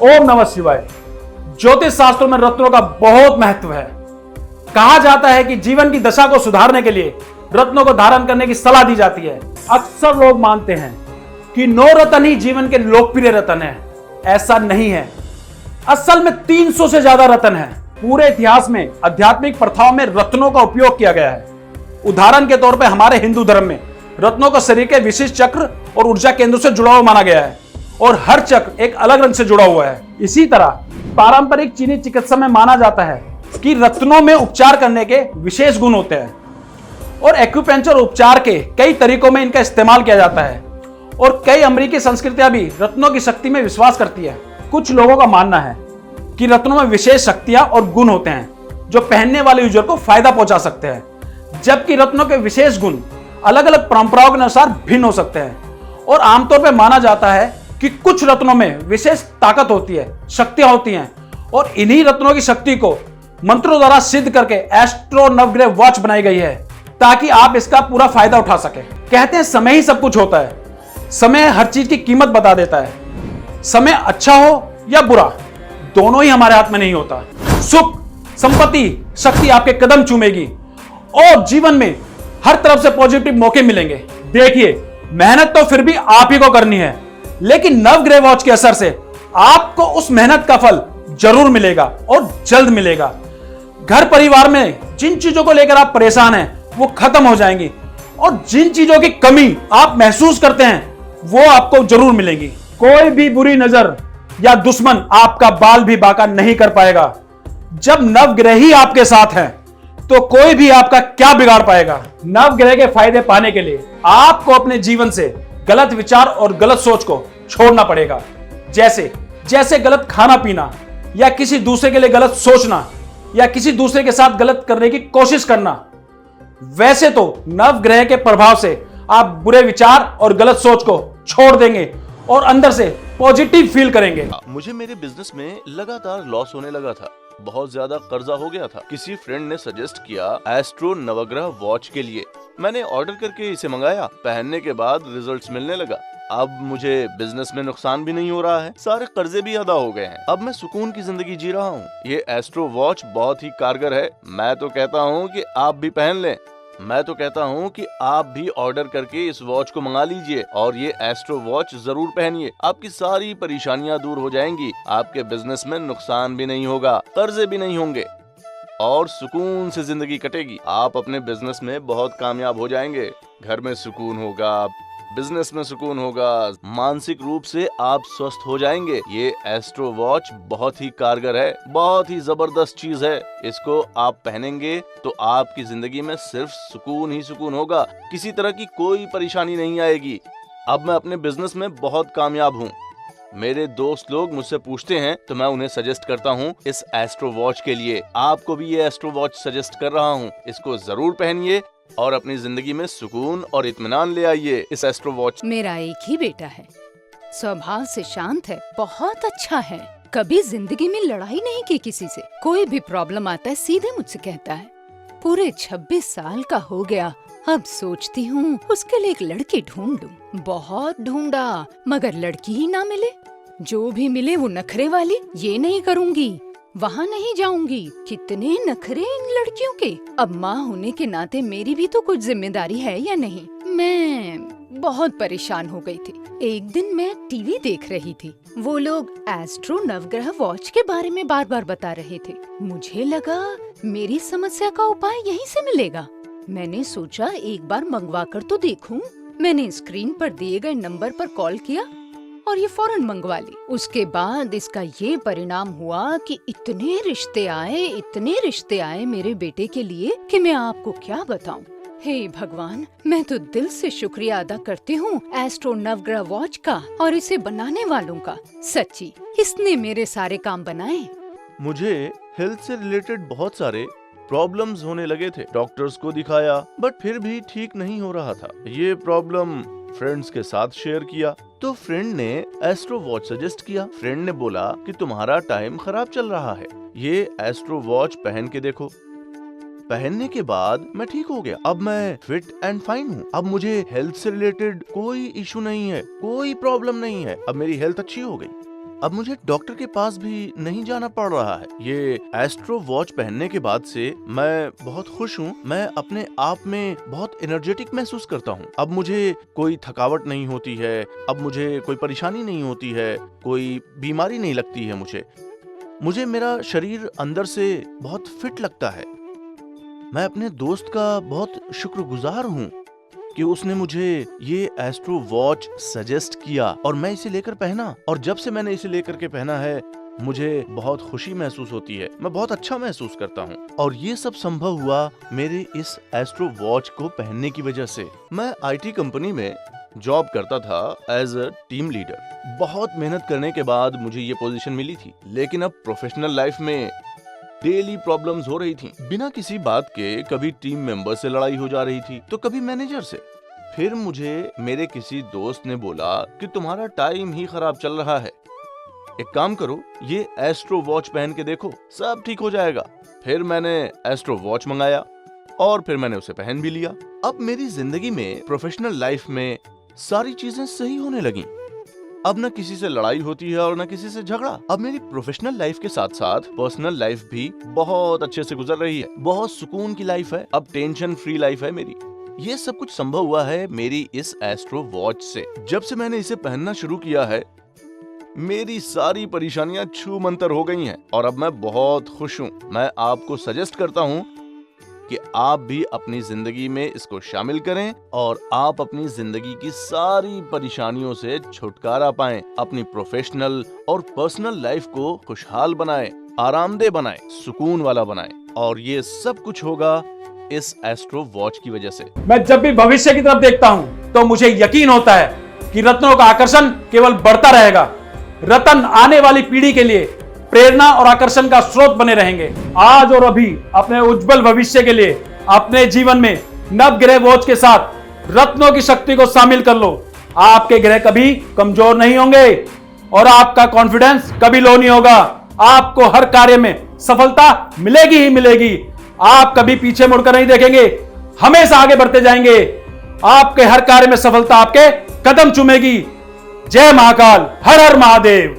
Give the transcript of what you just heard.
ओम नमः शिवाय। ज्योतिष शास्त्रों में रत्नों का बहुत महत्व है। कहा जाता है कि जीवन की दशा को सुधारने के लिए रत्नों को धारण करने की सलाह दी जाती है। अक्सर लोग मानते हैं कि 9 रत्न ही जीवन के लोकप्रिय रत्न है। ऐसा नहीं है। असल में 300 से ज्यादा रत्न है। पूरे इतिहास में आध्यात्मिक प्रथाओं में रत्नों का उपयोग किया गया है। उदाहरण के तौर पर हमारे हिंदू धर्म में रत्नों को शरीर के विशिष्ट चक्र और ऊर्जा केंद्र से जुड़ा हुआ माना गया है और हर चक्र एक अलग रंग से जुड़ा हुआ है। इसी तरह पारंपरिक चीनी चिकित्सा में माना जाता है कि रत्नों में उपचार करने के विशेष गुण होते हैं और एक्यूपेंचर उपचार के कई तरीकों में इनका इस्तेमाल किया जाता है और कई अमेरिकी संस्कृतियां भी रत्नों की शक्ति में विश्वास करती है। कुछ लोगों का मानना है कि रत्नों में विशेष शक्तियां और गुण होते हैं जो पहनने वाले यूजर को फायदा पहुंचा सकते हैं, जबकि रत्नों के विशेष गुण अलग अलग परंपराओं के अनुसार भिन्न हो सकते हैं और आमतौर पर माना जाता है कि कुछ रत्नों में विशेष ताकत होती है, शक्तियां होती हैं और इन्हीं रत्नों की शक्ति को मंत्रों द्वारा सिद्ध करके एस्ट्रो नवग्रह वॉच बनाई गई है ताकि आप इसका पूरा फायदा उठा सके। कहते हैं समय ही सब कुछ होता है। समय हर चीज की कीमत बता देता है। समय अच्छा हो या बुरा, दोनों ही हमारे हाथ में नहीं होता। सुख, संपत्ति, शक्ति आपके कदम चूमेगी और जीवन में हर तरफ से पॉजिटिव मौके मिलेंगे। देखिए, मेहनत तो फिर भी आप ही को करनी है, लेकिन नवग्रह वॉच के असर से आपको उस मेहनत का फल जरूर मिलेगा और जल्द मिलेगा। घर परिवार में जिन चीजों को लेकर आप परेशान हैं वो खत्म हो जाएंगी और जिन चीजों की कमी आप महसूस करते हैं वो आपको जरूर मिलेंगी। कोई भी बुरी नजर या दुश्मन आपका बाल भी बांका नहीं कर पाएगा। जब नवग्रह ही आपके साथ हैं तो कोई भी आपका क्या बिगाड़ पाएगा। नवग्रह के फायदे पाने के लिए आपको अपने जीवन से गलत विचार और गलत सोच को छोड़ना पड़ेगा। जैसे गलत खाना पीना या किसी दूसरे के लिए गलत सोचना या किसी दूसरे के साथ गलत करने की कोशिश करना। वैसे तो नवग्रह के प्रभाव से आप बुरे विचार और गलत सोच को छोड़ देंगे और अंदर से पॉजिटिव फील करेंगे। मुझे मेरे बिजनेस में लगातार लॉस होने लगा था। बहुत ज्यादा कर्जा हो गया था। किसी फ्रेंड ने सजेस्ट किया एस्ट्रो नवग्रह वॉच के लिए। मैंने ऑर्डर करके इसे मंगाया। पहनने के बाद रिजल्ट्स मिलने लगा। अब मुझे बिजनेस में नुकसान भी नहीं हो रहा है। सारे कर्जे भी अदा हो गए हैं। अब मैं सुकून की जिंदगी जी रहा हूँ। ये एस्ट्रो वॉच बहुत ही कारगर है। मैं तो कहता हूँ कि आप भी पहन लें। मैं तो कहता हूँ कि आप भी ऑर्डर करके इस वॉच को मंगा लीजिए और ये एस्ट्रो वॉच जरूर पहनिए। आपकी सारी परेशानियां दूर हो जाएंगी। आपके बिजनेस में नुकसान भी नहीं होगा, कर्जे भी नहीं होंगे और सुकून से जिंदगी कटेगी। आप अपने बिजनेस में बहुत कामयाब हो जाएंगे। घर में सुकून होगा, बिजनेस में सुकून होगा, मानसिक रूप से आप स्वस्थ हो जाएंगे। ये एस्ट्रो वॉच बहुत ही कारगर है, बहुत ही जबरदस्त चीज है। इसको आप पहनेंगे तो आपकी जिंदगी में सिर्फ सुकून ही सुकून होगा। किसी तरह की कोई परेशानी नहीं आएगी। अब मैं अपने बिजनेस में बहुत कामयाब हूँ। मेरे दोस्त लोग मुझसे पूछते हैं तो मैं उन्हें सजेस्ट करता हूँ इस एस्ट्रो वॉच के लिए। आपको भी ये एस्ट्रो वॉच सजेस्ट कर रहा हूँ। इसको जरूर पहनिए और अपनी जिंदगी में सुकून और इत्मीनान ले आइए इस एस्ट्रो वॉच। मेरा एक ही बेटा है, स्वभाव से शांत है, बहुत अच्छा है। कभी जिंदगी में लड़ाई नहीं की किसी से। कोई भी प्रॉब्लम आता है सीधे मुझसे कहता है। पूरे 26 साल का हो गया। अब सोचती हूँ उसके लिए एक लड़की ढूंढूं। बहुत ढूंढा मगर लड़की ही ना मिले। जो भी मिले वो नखरे वाली। ये नहीं करूँगी, वहाँ नहीं जाऊंगी। कितने नखरे इन लड़कियों के। अब माँ होने के नाते मेरी भी तो कुछ जिम्मेदारी है या नहीं। मैं बहुत परेशान हो गई थी। एक दिन मैं टीवी देख रही थी। वो लोग एस्ट्रो नवग्रह वॉच के बारे में बार बार बता रहे थे। मुझे लगा मेरी समस्या का उपाय यहीं से मिलेगा। मैंने सोचा एक बार मंगवा कर तो देखूं। मैंने स्क्रीन पर दिए गए नंबर पर कॉल किया और ये फौरन मंगवा ली। उसके बाद इसका ये परिणाम हुआ कि इतने रिश्ते आए मेरे बेटे के लिए कि मैं आपको क्या बताऊं। हे भगवान, मैं तो दिल से शुक्रिया अदा करती हूँ एस्ट्रो नवग्रह वॉच का और इसे बनाने वालों का। सच्ची, इसने मेरे सारे काम बनाए। मुझे हेल्थ से रिलेटेड बहुत सारे प्रॉब्लम्स होने लगे थे। डॉक्टर्स को दिखाया बट फिर भी ठीक नहीं हो रहा था। ये प्रॉब्लम फ्रेंड्स के साथ शेयर किया तो फ्रेंड ने एस्ट्रो वॉच सजेस्ट किया। फ्रेंड ने बोला कि तुम्हारा टाइम खराब चल रहा है, ये एस्ट्रो वॉच पहन के देखो। पहनने के बाद मैं ठीक हो गया। अब मैं फिट एंड फाइन हूँ। अब मुझे हेल्थ से रिलेटेड कोई इशू नहीं है, कोई प्रॉब्लम नहीं है। अब मेरी हेल्थ अच्छी हो गई। अब मुझे डॉक्टर के पास भी नहीं जाना पड़ रहा है। ये एस्ट्रो वॉच पहनने के बाद से मैं बहुत खुश हूँ। मैं अपने आप में बहुत एनर्जेटिक महसूस करता हूँ। अब मुझे कोई थकावट नहीं होती है, अब मुझे कोई परेशानी नहीं होती है, कोई बीमारी नहीं लगती है। मुझे मेरा शरीर अंदर से बहुत फिट लगता है। मैं अपने दोस्त का बहुत शुक्रगुजार हूँ कि उसने मुझे ये एस्ट्रो वॉच सजेस्ट किया और मैं इसे लेकर पहना, और जब से मैंने इसे लेकर के पहना है मुझे बहुत खुशी महसूस होती है। मैं बहुत अच्छा महसूस करता हूँ, और ये सब संभव हुआ मेरे इस एस्ट्रो वॉच को पहनने की वजह से। मैं आईटी कंपनी में जॉब करता था एज अ टीम लीडर। बहुत मेहनत करने के बाद मुझे ये पोजीशन मिली थी, लेकिन अब प्रोफेशनल लाइफ में डेली प्रॉब्लम्स हो रही थी। बिना किसी बात के कभी टीम मेंबर से लड़ाई हो जा रही थी तो कभी मैनेजर से। फिर मुझे मेरे किसी दोस्त ने बोला कि तुम्हारा टाइम ही खराब चल रहा है, एक काम करो, ये एस्ट्रो वॉच पहन के देखो, सब ठीक हो जाएगा। फिर मैंने एस्ट्रो वॉच मंगाया और फिर मैंने उसे पहन भी लिया। अब मेरी जिंदगी में, प्रोफेशनल लाइफ में सारी चीजें सही होने लगी। अब न किसी से लड़ाई होती है और न किसी से झगड़ा। अब मेरी प्रोफेशनल लाइफ के साथ साथ पर्सनल लाइफ भी बहुत अच्छे से गुजर रही है। बहुत सुकून की लाइफ है, अब टेंशन फ्री लाइफ है मेरी। ये सब कुछ संभव हुआ है मेरी इस एस्ट्रो वॉच से। जब से मैंने इसे पहनना शुरू किया है मेरी सारी परेशानियां छू मंतर हो गई हैं और अब मैं बहुत खुश हूँ। मैं आपको सजेस्ट करता हूँ कि आप भी अपनी जिंदगी में इसको शामिल करें और आप अपनी जिंदगी की सारी परेशानियों से छुटकारा पाएं, अपनी प्रोफेशनल और पर्सनल लाइफ को खुशहाल बनाएं, आरामदेह बनाएं, सुकून वाला बनाएं, और ये सब कुछ होगा इस एस्ट्रो वॉच की वजह से। मैं जब भी भविष्य की तरफ देखता हूं तो मुझे यकीन होता है कि रत्नों का आकर्षण केवल बढ़ता रहेगा। रत्न आने वाली पीढ़ी के लिए प्रेरणा और आकर्षण का स्रोत बने रहेंगे। आज और अभी अपने उज्जवल भविष्य के लिए अपने जीवन में नवग्रह वॉच के साथ रत्नों की शक्ति को शामिल कर लो। आपके ग्रह कभी कमजोर नहीं होंगे और आपका कॉन्फिडेंस कभी लो नहीं होगा। आपको हर कार्य में सफलता मिलेगी ही मिलेगी। आप कभी पीछे मुड़कर नहीं देखेंगे, हमेशा आगे बढ़ते जाएंगे। आपके हर कार्य में सफलता आपके कदम चूमेगी। जय महाकाल, हर हर महादेव।